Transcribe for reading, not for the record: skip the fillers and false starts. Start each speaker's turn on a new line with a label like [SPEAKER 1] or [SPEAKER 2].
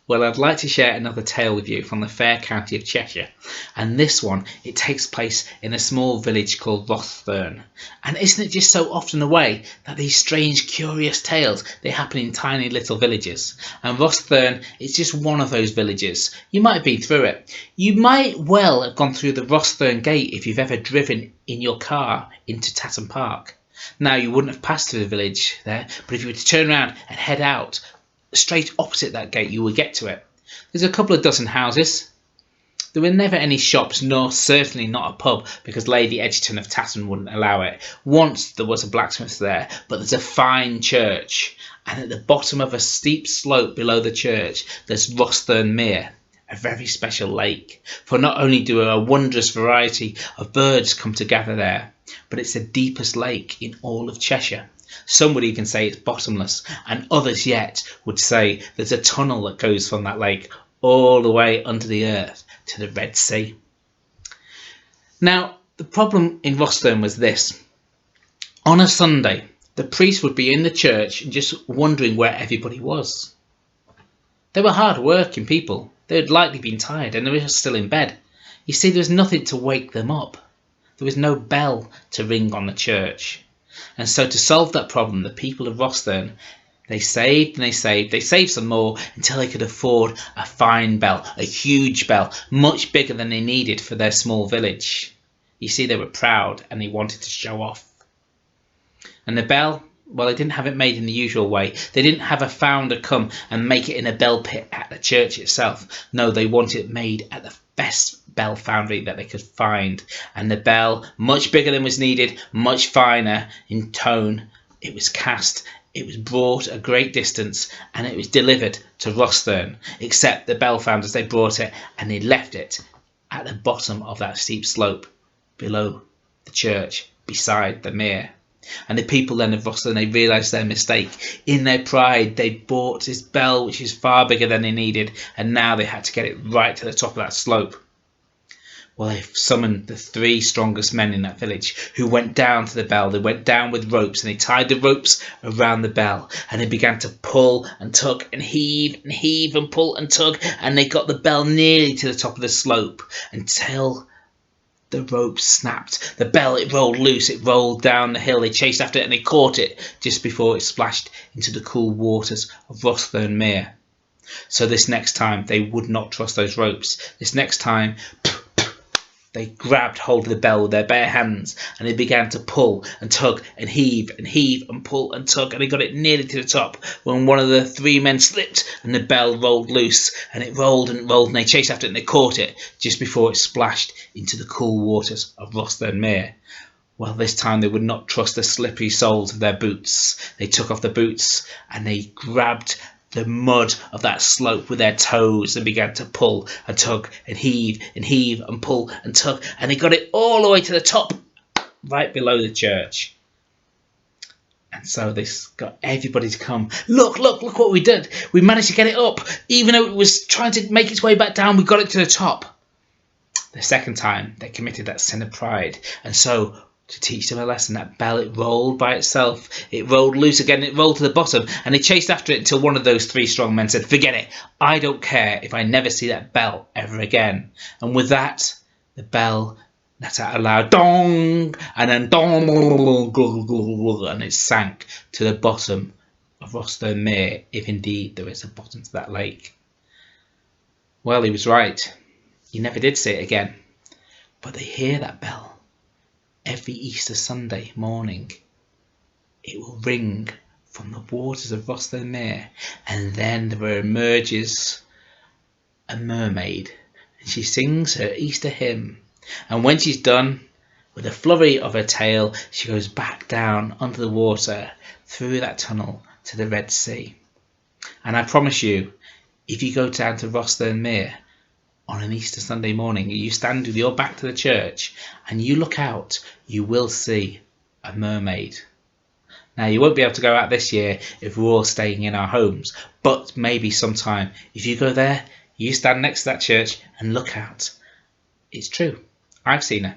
[SPEAKER 1] Well, I'd like to share another tale with you from the fair county of Cheshire, and this one, it takes place in a small village called Rostherne. And isn't it just so often the way that these strange, curious tales, they happen in tiny little villages? And Rostherne is just one of those villages. You might have been through it. You might well have gone through the Rostherne gate if you've ever driven in your car into Tatton Park. Now, you wouldn't have passed through the village there, but if you were to turn around and head out, straight opposite that gate, you will get to it. There's a couple of dozen houses. There were never any shops, nor certainly not a pub, because Lady Edgerton of Tatton wouldn't allow it. Once there was a blacksmith there, but there's a fine church, and at the bottom of a steep slope below the church, there's Rostherne Mere, a very special lake. For not only do a wondrous variety of birds come to gather there, but it's the deepest lake in all of Cheshire. Some would even say it's bottomless, and others yet would say there's a tunnel that goes from that lake all the way under the earth to the Red Sea. Now, the problem in Rostherne was this. On a Sunday, the priest would be in the church just wondering where everybody was. They were hard-working people. They had likely been tired, and they were still in bed. You see, there was nothing to wake them up. There was no bell to ring on the church. And so to solve that problem, the people of Rostherne, they saved and they saved some more until they could afford a fine bell, a huge bell, much bigger than they needed for their small village. You see, they were proud and they wanted to show off. And the bell, well, they didn't have it made in the usual way. They didn't have a founder come and make it in a bell pit at the church itself. No, they wanted it made at the best bell foundry that they could find. And the bell, much bigger than was needed, much finer in tone, it was cast, it was brought a great distance, and it was delivered to Rostherne. Except the bell founders, they brought it and they left it at the bottom of that steep slope below the church, beside the mere. And the people then of Rostherne, they realised their mistake. In their pride, they bought this bell which is far bigger than they needed, and now they had to get it right to the top of that slope. Well, they summoned the 3 strongest men in that village, who went down to the bell. They went down with ropes, and they tied the ropes around the bell, and they began to pull and tug and heave and pull and tug, and they got the bell nearly to the top of the slope until the rope snapped. The bell, it rolled loose, it rolled down the hill. They chased after it and they caught it just before it splashed into the cool waters of Rostherne Mere. So this next time they would not trust those ropes. This next time they grabbed hold of the bell with their bare hands, and they began to pull and tug and heave and pull and tug, and they got it nearly to the top when one of the 3 men slipped and the bell rolled loose, and it rolled and rolled, and they chased after it and they caught it just before it splashed into the cool waters of Rostherne Mere. Well, this time they would not trust the slippery soles of their boots. They took off the boots and they grabbed the mud of that slope with their toes and began to pull and tug and heave and pull and tug, and they got it all the way to the top, right below the church. And so they got everybody to come. Look what we did. We managed to get it up. Even though it was trying to make its way back down, we got it to the top. The second time they committed that sin of pride, and so to teach them a lesson, that bell, it rolled by itself. It rolled loose again, it rolled to the bottom, and they chased after it until one of those 3 strong men said, "Forget it, I don't care if I never see that bell ever again." And with that, the bell let out a loud dong, and then dong, and it sank to the bottom of Rostherne Mere, if indeed there is a bottom to that lake. Well, he was right. You never did see it again. But they hear that bell every Easter Sunday morning. It will ring from the waters of Rostherne Mere, and then there emerges a mermaid, and she sings her Easter hymn, and when she's done, with a flurry of her tail, she goes back down under the water through that tunnel to the Red Sea. And I promise you, if you go down to Rostherne Mere on an Easter Sunday morning, you stand with your back to the church and you look out, you will see a mermaid. Now, you won't be able to go out this year if we're all staying in our homes, but maybe sometime, if you go there, you stand next to that church and look out. It's true. I've seen her.